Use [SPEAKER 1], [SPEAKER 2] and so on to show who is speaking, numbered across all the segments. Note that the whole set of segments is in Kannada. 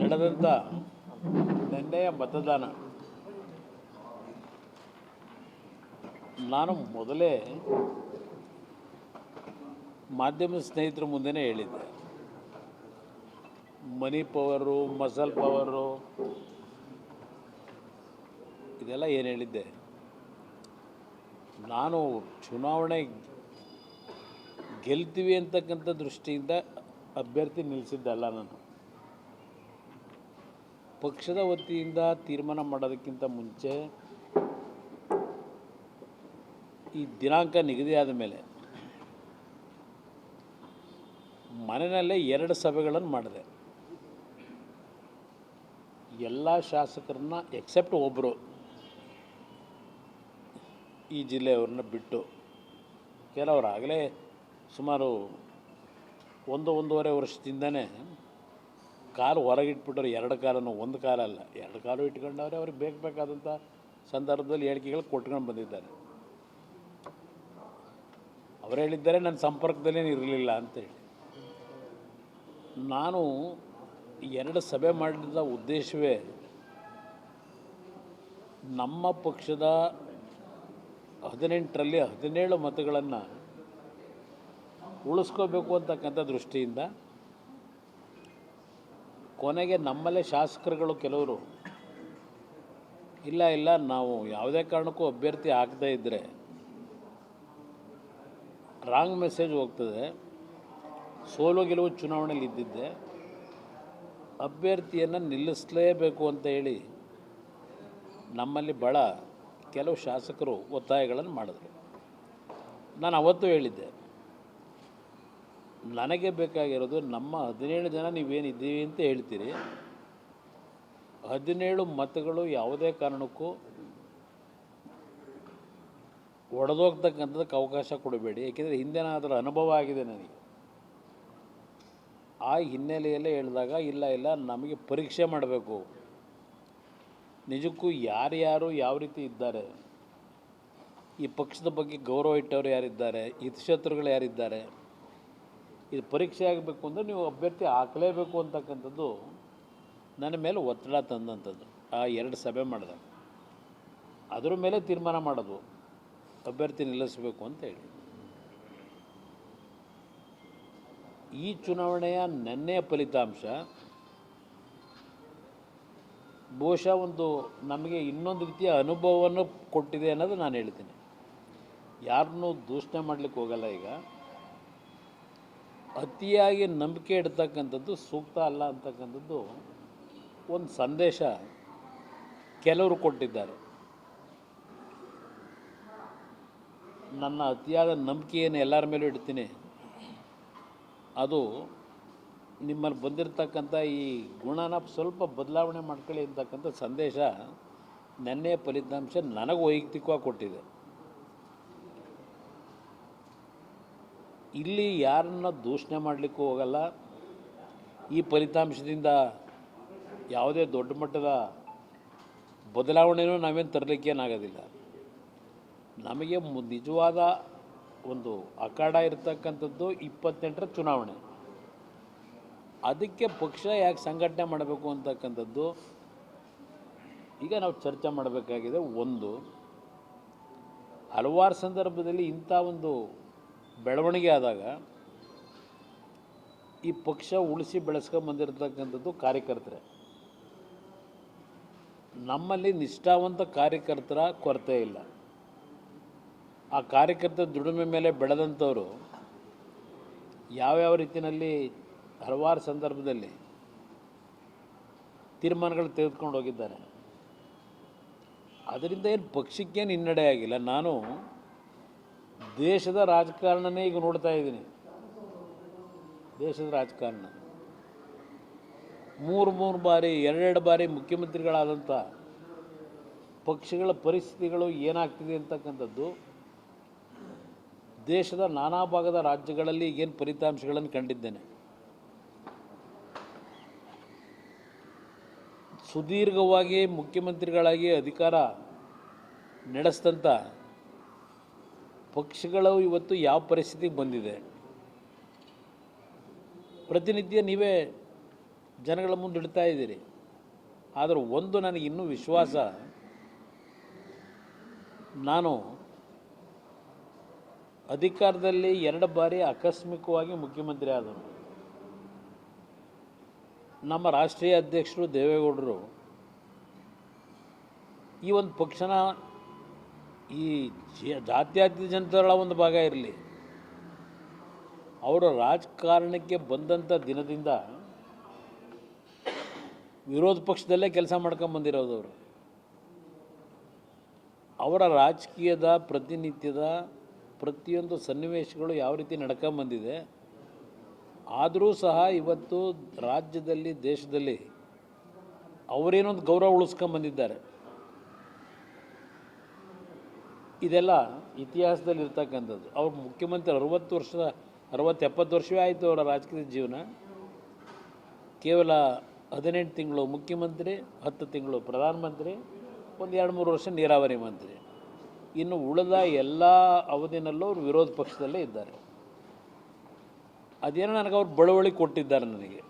[SPEAKER 1] ನಡೆದಂಥ ನಿನ್ನೆಯ ಮತದಾನ ನಾನು ಮೊದಲೇ ಮಾಧ್ಯಮ ಸ್ನೇಹಿತರ ಮುಂದೆನೇ ಹೇಳಿದ್ದೆ. ಮನಿ ಪವರು, ಮಸಲ್ ಪವರು ಇದೆಲ್ಲ ಏನು ಹೇಳಿದ್ದೆ. ನಾನು ಚುನಾವಣೆ ಗೆಲ್ತೀವಿ ಅಂತಕ್ಕಂಥ ದೃಷ್ಟಿಯಿಂದ ಅಭ್ಯರ್ಥಿ ನಿಲ್ಲಿಸಿದ್ದಲ್ಲ. ನಾನು ಪಕ್ಷದ ವತಿಯಿಂದ ತೀರ್ಮಾನ ಮಾಡೋದಕ್ಕಿಂತ ಮುಂಚೆ ಈ ದಿನಾಂಕ ನಿಗದಿಯಾದ ಮೇಲೆ ಮನೆಯಲ್ಲೇ 2 ಸಭೆಗಳನ್ನು ಮಾಡಿದೆ. ಎಲ್ಲ ಶಾಸಕರನ್ನ ಎಕ್ಸೆಪ್ಟ್ ಒಬ್ಬರು ಈ ಜಿಲ್ಲೆಯವ್ರನ್ನ ಬಿಟ್ಟು, ಕೆಲವರು ಆಗಲೇ ಸುಮಾರು 1-1.5 ವರ್ಷದಿಂದನೇ ಕಾಲು ಹೊರಗಿಟ್ಬಿಟ್ಟವ್ರು. 2 ಕಾಲನ್ನು, 1 ಕಾಲಲ್ಲ 2 ಕಾಲು ಇಟ್ಕೊಂಡವ್ರೆ. ಅವ್ರಿಗೆ ಬೇಕಾದಂಥ ಸಂದರ್ಭದಲ್ಲಿ ಹೇಳಿಕೆಗಳು ಕೊಟ್ಕೊಂಡು ಬಂದಿದ್ದಾರೆ. ಅವರು ಹೇಳಿದ್ದಾರೆ ನನ್ನ ಸಂಪರ್ಕದಲ್ಲೇನು ಇರಲಿಲ್ಲ ಅಂತೇಳಿ. ನಾನು 2 ಸಭೆ ಮಾಡಿದ ಉದ್ದೇಶವೇ ನಮ್ಮ ಪಕ್ಷದ 18ರಲ್ಲಿ 17 ಮತಗಳನ್ನು ಉಳಿಸ್ಕೋಬೇಕು ಅಂತಕ್ಕಂಥ ದೃಷ್ಟಿಯಿಂದ. ಕೊನೆಗೆ ನಮ್ಮಲ್ಲೇ ಶಾಸಕರುಗಳು ಕೆಲವರು ಇಲ್ಲ ನಾವು ಯಾವುದೇ ಕಾರಣಕ್ಕೂ ಅಭ್ಯರ್ಥಿ ಹಾಕದೇ ಇದ್ದರೆ ರಾಂಗ್ ಮೆಸೇಜ್ ಹೋಗ್ತದೆ, ಸೋಲು ಗೆಲುವು ಚುನಾವಣೆಯಲ್ಲಿ ಇದ್ದಿದ್ದೆ, ಅಭ್ಯರ್ಥಿಯನ್ನು ನಿಲ್ಲಿಸಲೇಬೇಕು ಅಂತ ಹೇಳಿ ನಮ್ಮಲ್ಲಿ ಭಾಳ ಕೆಲವು ಶಾಸಕರು ಒತ್ತಾಯಗಳನ್ನು ಮಾಡಿದ್ರು. ನಾನು ಅವತ್ತು ಹೇಳಿದ್ದೆ, ನನಗೆ ಬೇಕಾಗಿರೋದು ನಮ್ಮ 17 ಜನ ನೀವೇನಿದ್ದೀವಿ ಅಂತ ಹೇಳ್ತೀರಿ, 17 ಮತಗಳು ಯಾವುದೇ ಕಾರಣಕ್ಕೂ ಒಡೆದೋಗ್ತಕ್ಕಂಥದ್ದಕ್ಕೆ ಅವಕಾಶ ಕೊಡಬೇಡಿ. ಏಕೆಂದರೆ ಹಿಂದಿನ ಅದರ ಅನುಭವ ಆಗಿದೆ ನನಗೆ. ಆ ಹಿನ್ನೆಲೆಯಲ್ಲೇ ಹೇಳಿದಾಗ ಇಲ್ಲ ನಮಗೆ ಪರೀಕ್ಷೆ ಮಾಡಬೇಕು, ನಿಜಕ್ಕೂ ಯಾರ್ಯಾರು ಯಾವ ರೀತಿ ಇದ್ದಾರೆ, ಈ ಪಕ್ಷದ ಬಗ್ಗೆ ಗೌರವ ಇಟ್ಟವರು ಯಾರಿದ್ದಾರೆ, ಹಿತಶತ್ರುಗಳು ಯಾರಿದ್ದಾರೆ, ಇದು ಪರೀಕ್ಷೆ ಆಗಬೇಕು ಅಂದರೆ ನೀವು ಅಭ್ಯರ್ಥಿ ಹಾಕಲೇಬೇಕು ಅಂತಕ್ಕಂಥದ್ದು ನನ್ನ ಮೇಲೆ ಒತ್ತಡ ತಂದಂಥದ್ದು. ಆ 2 ಸಭೆ ಮಾಡಿದಾಗ ಅದರ ಮೇಲೆ ತೀರ್ಮಾನ ಮಾಡೋದು ಅಭ್ಯರ್ಥಿ ನಿಲ್ಲಿಸಬೇಕು ಅಂತ ಹೇಳಿ. ಈ ಚುನಾವಣೆಯ ನೆನ್ನೆಯ ಫಲಿತಾಂಶ ಬಹುಶಃ ನಮಗೆ ಇನ್ನೊಂದು ರೀತಿಯ ಅನುಭವವನ್ನು ಕೊಟ್ಟಿದೆ ಅನ್ನೋದು ನಾನು ಹೇಳ್ತೀನಿ. ಯಾರನ್ನೂ ದೂಷಣೆ ಮಾಡಲಿಕ್ಕೆ ಹೋಗಲ್ಲ. ಈಗ ಅತಿಯಾಗಿ ನಂಬಿಕೆ ಇಡ್ತಕ್ಕಂಥದ್ದು ಸೂಕ್ತ ಅಲ್ಲ ಅಂತಕ್ಕಂಥದ್ದು ಒಂದು ಸಂದೇಶ ಕೆಲವರು ಕೊಟ್ಟಿದ್ದಾರೆ. ನನ್ನ ಅತಿಯಾದ ನಂಬಿಕೆಯನ್ನು ಎಲ್ಲರ ಮೇಲೂ ಇಡ್ತೀನಿ, ಅದು ನಿಮ್ಮಲ್ಲಿ ಬಂದಿರತಕ್ಕಂಥ ಈ ಗುಣನ ಸ್ವಲ್ಪ ಬದಲಾವಣೆ ಮಾಡ್ಕೊಳ್ಳಿ ಅಂತಕ್ಕಂಥ ಸಂದೇಶ ನೆನ್ನೆಯ ಫಲಿತಾಂಶ ನನಗೆ ವೈಯಕ್ತಿಕವಾಗಿ ಕೊಟ್ಟಿದೆ. ಇಲ್ಲಿ ಯಾರನ್ನ ದೂಷಣೆ ಮಾಡಲಿಕ್ಕೂ ಹೋಗಲ್ಲ. ಈ ಫಲಿತಾಂಶದಿಂದ ಯಾವುದೇ ದೊಡ್ಡ ಮಟ್ಟದ ಬದಲಾವಣೆಯೂ ನಾವೇನು ತರಲಿಕ್ಕೇನಾಗೋದಿಲ್ಲ. ನಮಗೆ ನಿಜವಾದ ಒಂದು ಅಖಾಡ ಇರತಕ್ಕಂಥದ್ದು 28ರ ಚುನಾವಣೆ. ಅದಕ್ಕೆ ಪಕ್ಷ ಯಾಕೆ ಸಂಘಟನೆ ಮಾಡಬೇಕು ಅಂತಕ್ಕಂಥದ್ದು ಈಗ ನಾವು ಚರ್ಚೆ ಮಾಡಬೇಕಾಗಿದೆ. ಹಲವಾರು ಸಂದರ್ಭದಲ್ಲಿ ಇಂಥ ಒಂದು ಬೆಳವಣಿಗೆ ಆದಾಗ ಈ ಪಕ್ಷ ಉಳಿಸಿ ಬೆಳೆಸ್ಕೊಂಬಂದಿರತಕ್ಕಂಥದ್ದು ಕಾರ್ಯಕರ್ತರೇ. ನಮ್ಮಲ್ಲಿ ನಿಷ್ಠಾವಂತ ಕಾರ್ಯಕರ್ತರ ಕೊರತೆ ಇಲ್ಲ. ಆ ಕಾರ್ಯಕರ್ತರ ದುಡಿಮೆ ಮೇಲೆ ಬೆಳೆದಂಥವರು ಯಾವ್ಯಾವ ರೀತಿಯಲ್ಲಿ ಹಲವಾರು ಸಂದರ್ಭದಲ್ಲಿ ತೀರ್ಮಾನಗಳು ತೆಗೆದುಕೊಂಡು ಹೋಗಿದ್ದಾರೆ. ಅದರಿಂದ ಏನು ಪಕ್ಷಕ್ಕೇನು ಹಿನ್ನಡೆ ಆಗಿಲ್ಲ. ನಾನು ದೇಶದ ರಾಜಕಾರಣನೇ ಈಗ ನೋಡ್ತಾ ಇದ್ದೀನಿ. ದೇಶದ ರಾಜಕಾರಣ 3 ಬಾರಿ 2 ಬಾರಿ ಮುಖ್ಯಮಂತ್ರಿಗಳಾದಂಥ ಪಕ್ಷಗಳ ಪರಿಸ್ಥಿತಿಗಳು ಏನಾಗ್ತಿದೆ ಅಂತಕ್ಕಂಥದ್ದು ದೇಶದ ನಾನಾ ಭಾಗದ ರಾಜ್ಯಗಳಲ್ಲಿ ಏನು ಫಲಿತಾಂಶಗಳನ್ನು ಕಂಡಿದ್ದೇನೆ. ಸುದೀರ್ಘವಾಗಿ ಮುಖ್ಯಮಂತ್ರಿಗಳಾಗಿ ಅಧಿಕಾರ ನಡೆಸಿದಂಥ ಪಕ್ಷಗಳು ಇವತ್ತು ಯಾವ ಪರಿಸ್ಥಿತಿಗೆ ಬಂದಿದೆ. ಪ್ರತಿನಿತ್ಯ ನೀವೇ ಜನಗಳ ಮುಂದೆ ಇಡ್ತಾ ಇದ್ದೀರಿ. ಆದರೆ ಒಂದು ನನಗೆ ಇನ್ನೂ ವಿಶ್ವಾಸ, ನಾನು ಅಧಿಕಾರದಲ್ಲಿ 2 ಬಾರಿ ಆಕಸ್ಮಿಕವಾಗಿ ಮುಖ್ಯಮಂತ್ರಿ ಆದನು. ನಮ್ಮ ರಾಷ್ಟ್ರೀಯ ಅಧ್ಯಕ್ಷರು ದೇವೇಗೌಡರು ಈ ಒಂದು ಪಕ್ಷನ ಈ ಜಾತ್ಯತೀತ ಜನತೆಗಳ ಒಂದು ಭಾಗ ಇರಲಿ, ಅವರ ರಾಜಕಾರಣಕ್ಕೆ ಬಂದಂಥ ದಿನದಿಂದ ವಿರೋಧ ಪಕ್ಷದಲ್ಲೇ ಕೆಲಸ ಮಾಡ್ಕೊಂಬಂದಿರೋದು ಅವರು. ಅವರ ರಾಜಕೀಯದ ಪ್ರತಿನಿತ್ಯದ ಪ್ರತಿಯೊಂದು ಸನ್ನಿವೇಶಗಳು ಯಾವ ರೀತಿ ನಡ್ಕೊಂಬಂದಿದೆ, ಆದರೂ ಸಹ ಇವತ್ತು ರಾಜ್ಯದಲ್ಲಿ ದೇಶದಲ್ಲಿ ಅವರೇನೊಂದು ಗೌರವ ಉಳಿಸ್ಕೊಂಬಂದಿದ್ದಾರೆ. ಇದೆಲ್ಲ ಇತಿಹಾಸದಲ್ಲಿ ಇರ್ತಕ್ಕಂಥದ್ದು. ಅವ್ರು ಮುಖ್ಯಮಂತ್ರಿ 60-70 ವರ್ಷವೇ ಆಯಿತು ಅವರ ರಾಜಕೀಯ ಜೀವನ. ಕೇವಲ 18 ತಿಂಗಳು ಮುಖ್ಯಮಂತ್ರಿ, 10 ತಿಂಗಳು ಪ್ರಧಾನಮಂತ್ರಿ, ಒಂದು 2-3 ವರ್ಷ ನೀರಾವರಿ ಮಂತ್ರಿ. ಇನ್ನು ಉಳಿದ ಎಲ್ಲ ಅವಧಿನಲ್ಲೂ ಅವರು ವಿರೋಧ ಪಕ್ಷದಲ್ಲೇ ಇದ್ದಾರೆ. ಅದೇನೋ ನನಗೆ ಅವ್ರು ಬಳುವಳಿ ಕೊಟ್ಟಿದ್ದಾರೆ, ನನಗೆ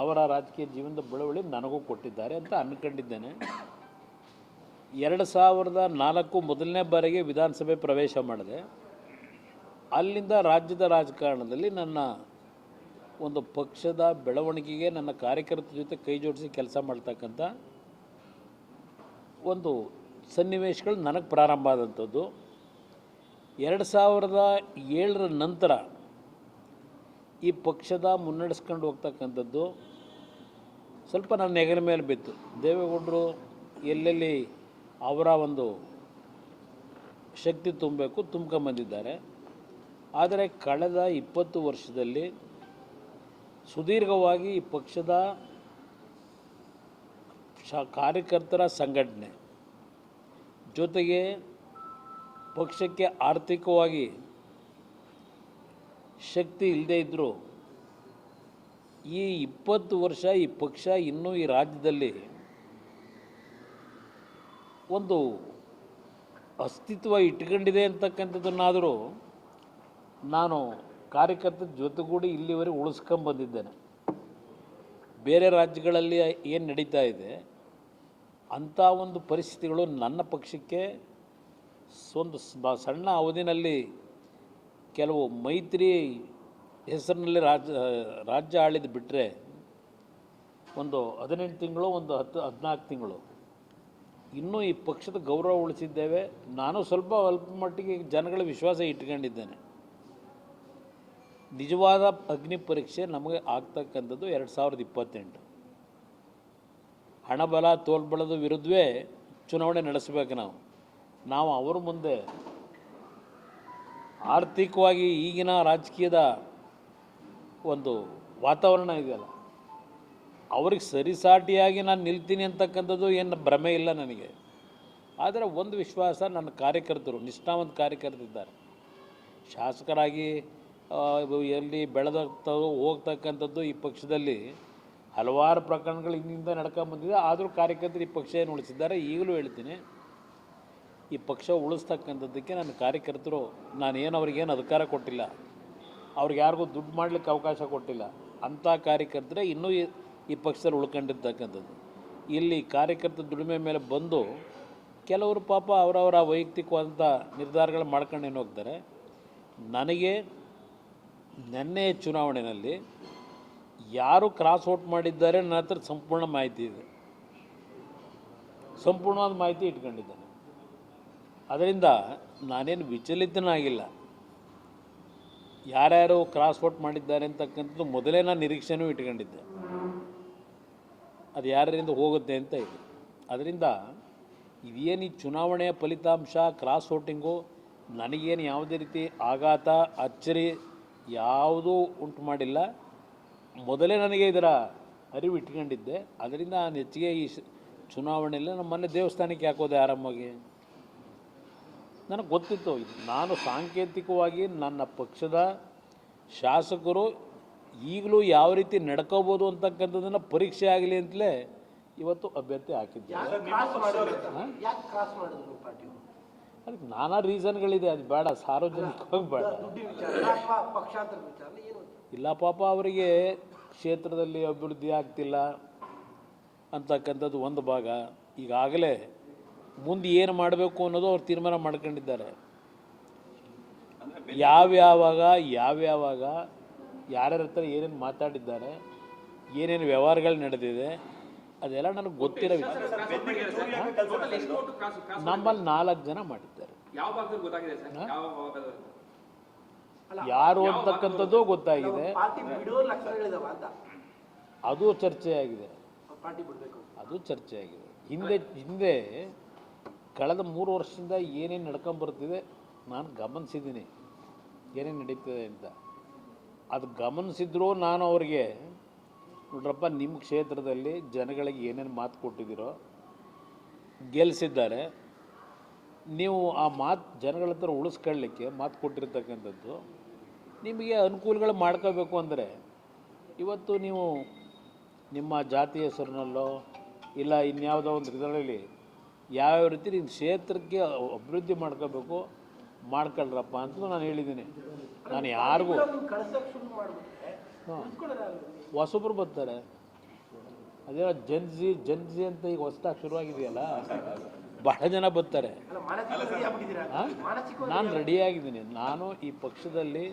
[SPEAKER 1] ಅವರ ರಾಜಕೀಯ ಜೀವನದ ಬಳುವಳಿ ನನಗೂ ಕೊಟ್ಟಿದ್ದಾರೆ ಅಂತ ಅಂದ್ಕೊಂಡಿದ್ದೇನೆ. 2004 ಮೊದಲನೇ ಬಾರಿಗೆ ವಿಧಾನಸಭೆ ಪ್ರವೇಶ ಮಾಡಿದೆ. ಅಲ್ಲಿಂದ ರಾಜ್ಯದ ರಾಜಕಾರಣದಲ್ಲಿ ನನ್ನ ಒಂದು ಪಕ್ಷದ ಬೆಳವಣಿಗೆಗೆ ನನ್ನ ಕಾರ್ಯಕರ್ತರ ಜೊತೆ ಕೈ ಜೋಡಿಸಿ ಕೆಲಸ ಮಾಡ್ತಕ್ಕಂಥ ಒಂದು ಸನ್ನಿವೇಶಗಳು ನನಗೆ ಪ್ರಾರಂಭ ಆದಂಥದ್ದು. 2007 ನಂತರ ಈ ಪಕ್ಷದ ಮುನ್ನಡೆಸ್ಕೊಂಡು ಹೋಗ್ತಕ್ಕಂಥದ್ದು ಸ್ವಲ್ಪ ನನ್ನ ಹೆಗಲ ಮೇಲೆ ಬಿತ್ತು. ದೇವೇಗೌಡರು ಎಲ್ಲೆಲ್ಲಿ ಅವರ ಒಂದು ಶಕ್ತಿ ತುಂಬಬೇಕು ತುಂಬ್ಕೊಂಬಂದಿದ್ದಾರೆ. ಆದರೆ ಕಳೆದ 20 ವರ್ಷದಲ್ಲಿ ಸುದೀರ್ಘವಾಗಿ ಈ ಪಕ್ಷದ ಕಾರ್ಯಕರ್ತರ ಸಂಘಟನೆ ಜೊತೆಗೆ ಪಕ್ಷಕ್ಕೆ ಆರ್ಥಿಕವಾಗಿ ಶಕ್ತಿ ಇಲ್ಲದೇ ಇದ್ದರೂ ಈ 20 ವರ್ಷ ಈ ಪಕ್ಷ ಇನ್ನೂ ಈ ರಾಜ್ಯದಲ್ಲಿ ಒಂದು ಅಸ್ತಿತ್ವ ಇಟ್ಕೊಂಡಿದೆ ಅಂತಕ್ಕಂಥದ್ದನ್ನಾದರೂ ನಾನು ಕಾರ್ಯಕರ್ತರ ಜೊತೆಗೂಡಿ ಇಲ್ಲಿವರೆಗೆ ಉಳಿಸ್ಕೊಂಬಂದಿದ್ದೇನೆ. ಬೇರೆ ರಾಜ್ಯಗಳಲ್ಲಿ ಏನು ನಡೀತಾ ಇದೆ ಅಂಥ ಒಂದು ಪರಿಸ್ಥಿತಿಗಳು ನನ್ನ ಪಕ್ಷಕ್ಕೆ ಒಂದು ಸಣ್ಣ ಅವಧಿನಲ್ಲಿ ಕೆಲವು ಮೈತ್ರಿ ಹೆಸರಿನಲ್ಲಿ ರಾಜ್ಯ ಆಳಿದ್ದು ಬಿಟ್ಟರೆ ಒಂದು 18 ತಿಂಗಳು, ಒಂದು 14 ತಿಂಗಳು ಇನ್ನೂ ಈ ಪಕ್ಷದ ಗೌರವ ಉಳಿಸಿದ್ದೇವೆ. ನಾನು ಸ್ವಲ್ಪ ಅಲ್ಪ ಮಟ್ಟಿಗೆ ಜನಗಳ ವಿಶ್ವಾಸ ಇಟ್ಕೊಂಡಿದ್ದೇನೆ. ನಿಜವಾದ ಅಗ್ನಿ ಪರೀಕ್ಷೆ ನಮಗೆ ಆಗ್ತಕ್ಕಂಥದ್ದು 2028. ಹಣಬಲ ತೋಲ್ಬಲದ ವಿರುದ್ಧವೇ ಚುನಾವಣೆ ನಡೆಸಬೇಕು. ನಾವು ಅವ್ರ ಮುಂದೆ ಆರ್ಥಿಕವಾಗಿ ಈಗಿನ ರಾಜಕೀಯದ ಒಂದು ವಾತಾವರಣ ಇದೆಯಲ್ಲ, ಅವ್ರಿಗೆ ಸರಿಸಾಟಿಯಾಗಿ ನಾನು ನಿಲ್ತೀನಿ ಅಂತಕ್ಕಂಥದ್ದು ಏನು ಭ್ರಮೆ ಇಲ್ಲ ನನಗೆ. ಆದರೆ ಒಂದು ವಿಶ್ವಾಸ, ನನ್ನ ಕಾರ್ಯಕರ್ತರು ನಿಷ್ಠಾವಂತ ಕಾರ್ಯಕರ್ತರಿದ್ದಾರೆ. ಶಾಸಕರಾಗಿ ಎಲ್ಲಿ ಹೋಗ್ತಕ್ಕಂಥದ್ದು ಈ ಪಕ್ಷದಲ್ಲಿ ಹಲವಾರು ಪ್ರಕರಣಗಳು ಹಿಂದಿಂದ ನಡ್ಕೊಂಬಂದಿದೆ. ಆದರೂ ಕಾರ್ಯಕರ್ತರು ಈ ಪಕ್ಷ ಏನು ಉಳಿಸಿದ್ದಾರೆ. ಈಗಲೂ ಹೇಳ್ತೀನಿ, ಈ ಪಕ್ಷ ಉಳಿಸ್ತಕ್ಕಂಥದ್ದಕ್ಕೆ ನನ್ನ ಕಾರ್ಯಕರ್ತರು, ನಾನೇನು ಅವ್ರಿಗೇನು ಅಧಿಕಾರ ಕೊಟ್ಟಿಲ್ಲ, ಅವ್ರಿಗೆ ಯಾರಿಗೂ ದುಡ್ಡು ಮಾಡಲಿಕ್ಕೆ ಅವಕಾಶ ಕೊಟ್ಟಿಲ್ಲ. ಅಂಥ ಕಾರ್ಯಕರ್ತರೇ ಇನ್ನೂ ಈ ಪಕ್ಷದಲ್ಲಿ ಉಳ್ಕೊಂಡಿರ್ತಕ್ಕಂಥದ್ದು. ಇಲ್ಲಿ ಕಾರ್ಯಕರ್ತರ ದುಡಿಮೆ ಮೇಲೆ ಬಂದು ಕೆಲವರು ಪಾಪ ಅವರವರ ವೈಯಕ್ತಿಕವಾದಂಥ ನಿರ್ಧಾರಗಳು ಮಾಡ್ಕೊಂಡೇನು ಹೋಗ್ತಾರೆ. ನನಗೆ ನೆನ್ನೆ ಚುನಾವಣೆಯಲ್ಲಿ ಯಾರು ಕ್ರಾಸ್ ಔಟ್ ಮಾಡಿದ್ದಾರೆ ನನ್ನ ಹತ್ರ ಸಂಪೂರ್ಣ ಮಾಹಿತಿ ಇದೆ, ಸಂಪೂರ್ಣವಾದ ಮಾಹಿತಿ ಇಟ್ಕೊಂಡಿದ್ದೇನೆ. ಅದರಿಂದ ನಾನೇನು ವಿಚಲಿತನಾಗಿಲ್ಲ. ಯಾರ್ಯಾರು ಕ್ರಾಸ್ ಔಟ್ ಮಾಡಿದ್ದಾರೆ ಅಂತಕ್ಕಂಥದ್ದು ಮೊದಲೇ ನಾನು ನಿರೀಕ್ಷೆನೂ ಇಟ್ಕೊಂಡಿದ್ದೆ, ಅದು ಯಾರಿಂದ ಹೋಗುತ್ತೆ ಅಂತ ಇದೆ. ಅದರಿಂದ ಇದೇನು ಈ ಚುನಾವಣೆಯ ಫಲಿತಾಂಶ ಕ್ರಾಸ್ ವೋಟಿಂಗು ನನಗೇನು ಯಾವುದೇ ರೀತಿ ಆಘಾತ ಅಚ್ಚರಿ ಯಾವುದೂ ಉಂಟು ಮಾಡಿಲ್ಲ. ಮೊದಲೇ ನನಗೆ ಇದರ ಅರಿವು ಇಟ್ಕೊಂಡಿದ್ದೆ. ಅದರಿಂದ ನಾನು ಹೆಚ್ಚಿಗೆ ಈ ಚುನಾವಣೆಯಲ್ಲಿ ನಮ್ಮ ಮನೆ ದೇವಸ್ಥಾನಕ್ಕೆ ಹಾಕೋದೆ ಆರಾಮಾಗಿ. ನನಗೆ ಗೊತ್ತಿತ್ತು, ನಾನು ಸಾಂಕೇತಿಕವಾಗಿ ನನ್ನ ಪಕ್ಷದ ಶಾಸಕರು ಈಗಲೂ ಯಾವ ರೀತಿ ನಡ್ಕೋಬೋದು ಅಂತಕ್ಕಂಥದ್ದನ್ನು ಪರೀಕ್ಷೆ ಆಗಲಿ ಅಂತಲೇ ಇವತ್ತು ಅಭ್ಯರ್ಥಿ ಹಾಕಿದ್ದೆ. ಅದಕ್ಕೆ ನಾನಾ ರೀಸನ್ಗಳಿದೆ, ಅದು ಬೇಡ ಸಾರ್ವಜನಿಕವಾಗಿ ಬೇಡ. ಇಲ್ಲ ಪಾಪ ಅವರಿಗೆ ಕ್ಷೇತ್ರದಲ್ಲಿ ಅಭಿವೃದ್ಧಿ ಆಗ್ತಿಲ್ಲ ಅಂತಕ್ಕಂಥದ್ದು ಒಂದು ಭಾಗ. ಈಗಾಗಲೇ ಮುಂದೆ ಏನು ಮಾಡಬೇಕು ಅನ್ನೋದು ಅವ್ರು ತೀರ್ಮಾನ ಮಾಡ್ಕೊಂಡಿದ್ದಾರೆ. ಯಾವ್ಯಾವಾಗ ಯಾರ್ಯಾರ ಹತ್ರ ಏನೇನು ಮಾತಾಡಿದ್ದಾರೆ, ಏನೇನು ವ್ಯವಹಾರಗಳು ನಡೆದಿದೆ, ಅದೆಲ್ಲ ನನಗೆ ಗೊತ್ತಿರೋ ವಿಷಯ. ನಮ್ಮಲ್ಲಿ 4 ಜನ ಮಾಡಿದ್ದಾರೆ. ಯಾರು ಅಂತಕ್ಕಂಥದ್ದು ಗೊತ್ತಾಗಿದೆ. ಅದು ಚರ್ಚೆಯಾಗಿದೆ. ಹಿಂದೆ ಕಳೆದ 3 ವರ್ಷದಿಂದ ಏನೇನು ನಡ್ಕೊಂಬರ್ತಿದೆ ನಾನು ಗಮನಿಸಿದ್ದೀನಿ, ಏನೇನು ನಡೀತಿದೆ ಅಂತ. ಅದು ಗಮನಿಸಿದ್ರೂ ನಾನು ಅವ್ರಿಗೆ, ನೋಡ್ರಪ್ಪ, ನಿಮ್ಮ ಕ್ಷೇತ್ರದಲ್ಲಿ ಜನಗಳಿಗೆ ಏನೇನು ಮಾತು ಕೊಟ್ಟಿದ್ದೀರೋ, ಗೆಲ್ಲಿಸಿದ್ದಾರೆ, ನೀವು ಆ ಮಾತು ಜನಗಳ ಹತ್ರ ಉಳಿಸ್ಕೊಳ್ಳಿಕ್ಕೆ ಮಾತು ಕೊಟ್ಟಿರ್ತಕ್ಕಂಥದ್ದು, ನಿಮಗೆ ಅನುಕೂಲಗಳು ಮಾಡ್ಕೋಬೇಕು ಅಂದರೆ ಇವತ್ತು ನೀವು ನಿಮ್ಮ ಜಾತಿ ಹೆಸರಿನಲ್ಲೋ ಇಲ್ಲ ಇನ್ಯಾವುದೋ ಒಂದು ಇದರಲ್ಲಿ ಯಾವ್ಯಾವ ರೀತಿ ನಿಮ್ಮ ಕ್ಷೇತ್ರಕ್ಕೆ ಅಭಿವೃದ್ಧಿ ಮಾಡ್ಕೋಬೇಕು ಮಾಡ್ಕೊಳ್ರಪ್ಪ ಅಂತ ನಾನು ಹೇಳಿದ್ದೀನಿ. ನಾನು ಯಾರಿಗೂ ಹೊಸಬ್ರು ಬರ್ತಾರೆ, ಅದೇ ಜನ್ಜಿ ಅಂತ ಈಗ ಹೊಸದಾಗಿ ಶುರುವಾಗಿದೆಯಲ್ಲ, ಬಹಳ ಜನ ಬರ್ತಾರೆ. ನಾನು ರೆಡಿಯಾಗಿದ್ದೀನಿ. ನಾನು ಈ ಪಕ್ಷದಲ್ಲಿ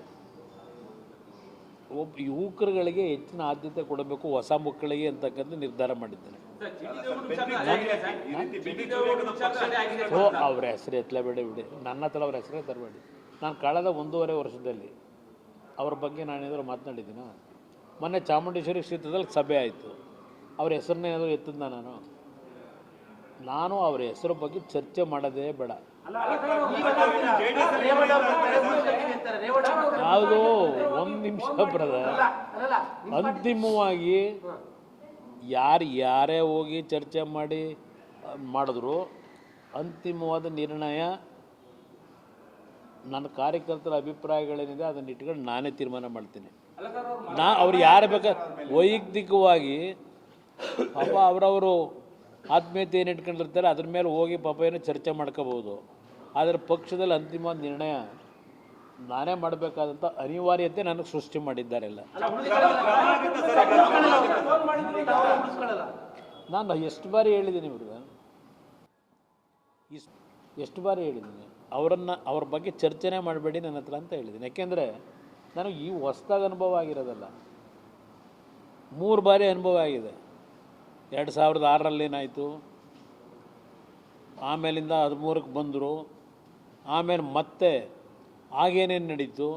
[SPEAKER 1] ಯುವಕರುಗಳಿಗೆ ಹೆಚ್ಚಿನ ಆದ್ಯತೆ ಕೊಡಬೇಕು, ಹೊಸ ಮಕ್ಕಳಿಗೆ ಅಂತಕ್ಕಂಥ ನಿರ್ಧಾರ ಮಾಡಿದ್ದೇನೆ. ಅವ್ರ ಹೆಸರು ಬಿಡಿ, ನನ್ನ ಹತ್ರ ಅವ್ರ ಹೆಸರೇ ತರಬೇಡಿ. ನಾನು ಕಳೆದ 1.5 ವರ್ಷದಲ್ಲಿ ಅವ್ರ ಬಗ್ಗೆ ನಾನೇನಾದರೂ ಮಾತನಾಡಿದ್ದೀನ? ಮೊನ್ನೆ ಚಾಮುಂಡೇಶ್ವರಿ ಕ್ಷೇತ್ರದಲ್ಲಿ ಸಭೆ ಆಯಿತು, ಅವ್ರ ಹೆಸರನ್ನ ಏನಾದರೂ ಎತ್ತಿದ್ನ? ನಾನು ಅವ್ರ ಹೆಸರು ಬಗ್ಗೆ ಚರ್ಚೆ ಮಾಡೋದೇ ಬೇಡ. ಯಾವುದೋ 1 ನಿಮಿಷ ಬ್ರದರ್, ಅಂತಿಮವಾಗಿ ಯಾರೇ ಹೋಗಿ ಚರ್ಚೆ ಮಾಡಿದ್ರು ಅಂತಿಮವಾದ ನಿರ್ಣಯ ನನ್ನ ಕಾರ್ಯಕರ್ತರ ಅಭಿಪ್ರಾಯಗಳೇನಿದೆ ಅದನ್ನ ಇಟ್ಕೊಂಡು ನಾನೇ ತೀರ್ಮಾನ ಮಾಡ್ತೀನಿ. ಅವ್ರು ಯಾರು ಬೇಕಾದ್ರೆ ವೈಯಕ್ತಿಕವಾಗಿ ಪಾಪ ಅವರವರು ಆತ್ಮೀಯತೆ ಏನು ಇಟ್ಕೊಂಡಿರ್ತಾರೆ ಅದ್ರ ಮೇಲೆ ಹೋಗಿ ಪಾಪ ಏನೋ ಚರ್ಚೆ ಮಾಡ್ಕೋಬೋದು. ಆದರೆ ಪಕ್ಷದಲ್ಲಿ ಅಂತಿಮವಾದ ನಿರ್ಣಯ ನಾನೇ ಮಾಡಬೇಕಾದಂಥ ಅನಿವಾರ್ಯತೆ ನನಗೆ ಸೃಷ್ಟಿ ಮಾಡಿದ್ದಾರೆಲ್ಲ. ನಾನು ಎಷ್ಟು ಬಾರಿ ಹೇಳಿದ್ದೀನಿ ಇವ್ರಿಗೆ, ಎಷ್ಟು ಬಾರಿ ಹೇಳಿದ್ದೀನಿ, ಅವ್ರ ಬಗ್ಗೆ ಚರ್ಚೆನೇ ಮಾಡಬೇಡಿ ನನ್ನ ಹತ್ರ ಅಂತ ಹೇಳಿದ್ದೀನಿ. ಯಾಕೆಂದರೆ ನನಗೆ ಈ ಹೊಸ್ದಾಗಿ ಅನುಭವ ಆಗಿರೋದಲ್ಲ, 3 ಬಾರಿ ಅನುಭವ ಆಗಿದೆ. 2006ರಲ್ಲಿ ಏನಾಯಿತು, ಆಮೇಲಿಂದ 13ಕ್ಕೆ ಬಂದರು, ಆಮೇಲೆ ಮತ್ತೆ ಆಗೇನೇನು ನಡೀತು,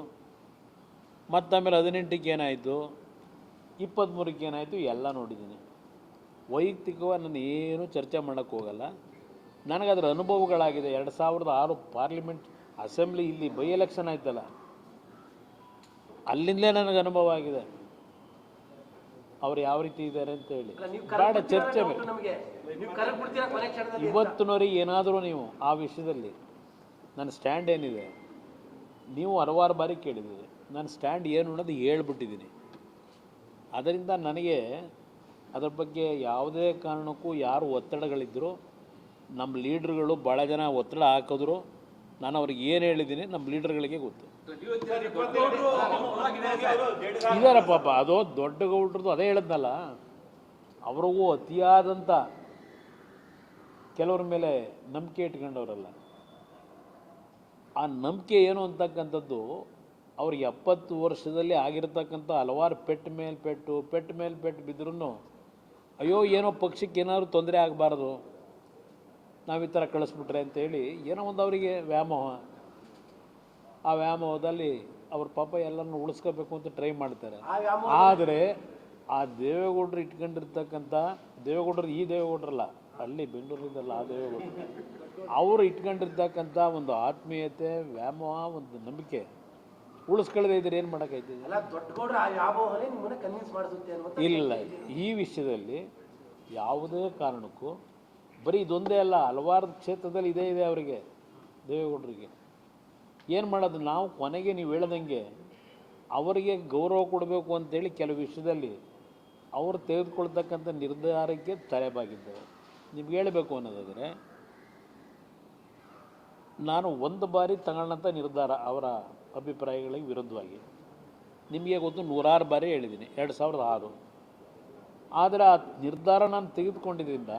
[SPEAKER 1] ಮತ್ತಾಮೇಲೆ 18ಕ್ಕೆ ಏನಾಯಿತು, 23ಕ್ಕೆ ಏನಾಯಿತು, ಎಲ್ಲ ನೋಡಿದ್ದೀನಿ. ವೈಯಕ್ತಿಕವಾಗಿ ನಾನು ಏನೂ ಚರ್ಚೆ ಮಾಡೋಕ್ಕೆ ಹೋಗಲ್ಲ. ನನಗದರ ಅನುಭವಗಳಾಗಿದೆ. 2006 ಪಾರ್ಲಿಮೆಂಟ್ ಅಸೆಂಬ್ಲಿ ಇಲ್ಲಿ ಬೈ ಎಲೆಕ್ಷನ್ ಆಯ್ತಲ್ಲ, ಅಲ್ಲಿಂದಲೇ ನನಗೆ ಅನುಭವ ಆಗಿದೆ ಅವ್ರು ಯಾವ ರೀತಿ ಇದ್ದಾರೆ ಅಂತ ಹೇಳಿ. ಬೇಡ ಚರ್ಚೆ ಬೇಕು. ಇವತ್ತಿನವರೆಗೆ ಏನಾದರೂ ನೀವು ಆ ವಿಷಯದಲ್ಲಿ ನನ್ನ ಸ್ಟ್ಯಾಂಡ್ ಏನಿದೆ, ನೀವು ಹಲವಾರು ಬಾರಿ ಕೇಳಿದ್ದೀರಿ, ನನ್ನ ಸ್ಟ್ಯಾಂಡ್ ಏನು ಅನ್ನೋದು ಹೇಳ್ಬಿಟ್ಟಿದ್ದೀನಿ. ಅದರಿಂದ ನನಗೆ ಅದರ ಬಗ್ಗೆ ಯಾವುದೇ ಕಾರಣಕ್ಕೂ ಯಾರು ಒತ್ತಡಗಳಿದ್ದರೂ, ನಮ್ಮ ಲೀಡ್ರುಗಳು ಭಾಳ ಜನ ಒತ್ತಡ ಹಾಕಿದ್ರು, ನಾನು ಅವ್ರಿಗೆ ಏನು ಹೇಳಿದ್ದೀನಿ ನಮ್ಮ ಲೀಡರ್ಗಳಿಗೆ ಗೊತ್ತು. ಇದಾರ ಪಾಪ, ಅದು ದೊಡ್ಡ ಗೌಡ್ರದ್ದು ಅದೇ ಹೇಳಿದ್ನಲ್ಲ, ಅವ್ರಿಗೂ ಅತಿಯಾದಂಥ ಕೆಲವ್ರ ಮೇಲೆ ನಂಬಿಕೆ ಇಟ್ಕೊಂಡವರಲ್ಲ. ಆ ನಂಬಿಕೆ ಏನು ಅಂತಕ್ಕಂಥದ್ದು ಅವ್ರಿಗೆ 70 ವರ್ಷದಲ್ಲಿ ಆಗಿರ್ತಕ್ಕಂಥ ಹಲವಾರು ಪೆಟ್ಟು ಮೇಲೆ ಪೆಟ್ಟು ಬಿದ್ದರೂ, ಅಯ್ಯೋ ಏನೋ ಪಕ್ಷಕ್ಕೆ ಏನಾದರೂ ತೊಂದರೆ ಆಗಬಾರ್ದು ನಾವು ಈ ಥರ ಕಳಿಸ್ಬಿಟ್ರೆ ಅಂತೇಳಿ ಏನೋ ಒಂದು ಅವರಿಗೆ ವ್ಯಾಮೋಹ. ಆ ವ್ಯಾಮೋಹದಲ್ಲಿ ಅವ್ರ ಪಾಪ ಎಲ್ಲರನ್ನು ಉಳಿಸ್ಕೋಬೇಕು ಅಂತ ಟ್ರೈ ಮಾಡ್ತಾರೆ. ಆದರೆ ಆ ದೇವೇಗೌಡರು ಇಟ್ಕೊಂಡಿರ್ತಕ್ಕಂಥ ದೇವೇಗೌಡರು, ಈ ದೇವೇಗೌಡರಲ್ಲ, ಅಲ್ಲಿ ಬೆಂಗಳೂರಿದ್ದಲ್ಲ ಆ ದೇವೇಗೌಡರು, ಅವರು ಇಟ್ಕೊಂಡಿರ್ತಕ್ಕಂಥ ಒಂದು ಆತ್ಮೀಯತೆ, ವ್ಯಾಮೋಹ, ಒಂದು ನಂಬಿಕೆ ಉಳಿಸ್ಕೊಳ್ಳದೆ ಇದ್ರೆ ಏನು ಮಾಡೋಕ್ಕೈತೆ? ಇಲ್ಲ, ಈ ವಿಷಯದಲ್ಲಿ ಯಾವುದೇ ಕಾರಣಕ್ಕೂ ಬರೀ ಇದೊಂದೇ ಅಲ್ಲ, ಹಲವಾರು ಕ್ಷೇತ್ರದಲ್ಲಿ ಇದೇ ಇದೆ ಅವರಿಗೆ, ದೇವೇಗೌಡರಿಗೆ. ಏನು ಮಾಡೋದು? ನಾವು ಕೊನೆಗೆ ನೀವು ಹೇಳ್ದಂಗೆ ಅವರಿಗೆ ಗೌರವ ಕೊಡಬೇಕು ಅಂತೇಳಿ ಕೆಲವು ವಿಷಯದಲ್ಲಿ ಅವರು ತೆಗೆದುಕೊಳ್ತಕ್ಕಂಥ ನಿರ್ಧಾರಕ್ಕೆ ತಲೆಬಾಗಿದ್ದೇವೆ. ನಿಮ್ಗೆ ಹೇಳಬೇಕು ಅನ್ನೋದಾದರೆ, ನಾನು 1 ಬಾರಿ ತಗೊಳ್ಳಂಥ ನಿರ್ಧಾರ ಅವರ ಅಭಿಪ್ರಾಯಗಳಿಗೆ ವಿರುದ್ಧವಾಗಿ ನಿಮಗೆ ಗೊತ್ತು ನೂರಾರು ಬಾರಿ ಹೇಳಿದ್ದೀನಿ 2006. ಆದರೆ ಆ ನಿರ್ಧಾರ ನಾನು ತೆಗೆದುಕೊಂಡಿದ್ದರಿಂದ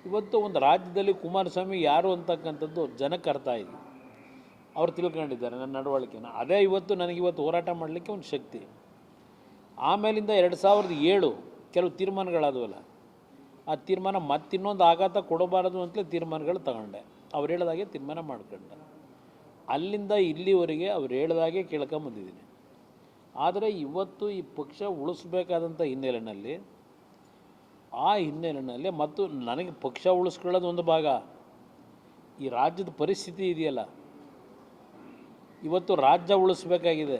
[SPEAKER 1] ಇವತ್ತು ಒಂದು ರಾಜ್ಯದಲ್ಲಿ ಕುಮಾರಸ್ವಾಮಿ ಯಾರು ಅಂತಕ್ಕಂಥದ್ದು ಜನಕ್ಕೆ ಅರ್ಥ ಆಯಿತು. ಅವ್ರು ತಿಳ್ಕೊಂಡಿದ್ದಾರೆ ನನ್ನ ನಡವಳಿಕೆನ. ಅದೇ ಇವತ್ತು ನನಗಿವತ್ತು ಹೋರಾಟ ಮಾಡಲಿಕ್ಕೆ ಒಂದು ಶಕ್ತಿ. ಆಮೇಲಿಂದ 2007 ಕೆಲವು ತೀರ್ಮಾನಗಳಾದವಲ್ಲ, ಆ ತೀರ್ಮಾನ ಮತ್ತಿನ್ನೊಂದು ಆಘಾತ ಕೊಡಬಾರದು ಅಂತಲೇ ತೀರ್ಮಾನಗಳು ತಗೊಂಡೆ. ಅವ್ರು ಹೇಳಿದಾಗೆ ತೀರ್ಮಾನ ಮಾಡ್ಕೊಂಡೆ. ಅಲ್ಲಿಂದ ಇಲ್ಲಿವರೆಗೆ ಅವ್ರು ಹೇಳಿದಾಗೆ ಕೇಳ್ಕೊಂಬಂದಿದ್ದೀನಿ. ಆದರೆ ಇವತ್ತು ಈ ಪಕ್ಷ ಉಳಿಸ್ಬೇಕಾದಂಥ ಹಿನ್ನೆಲೆಯಲ್ಲಿ ಮತ್ತು ನನಗೆ ಪಕ್ಷ ಉಳಿಸ್ಕೊಳ್ಳೋದು ಒಂದು ಭಾಗ, ಈ ರಾಜ್ಯದ ಪರಿಸ್ಥಿತಿ ಇದೆಯಲ್ಲ, ಇವತ್ತು ರಾಜ್ಯ ಉಳಿಸ್ಬೇಕಾಗಿದೆ.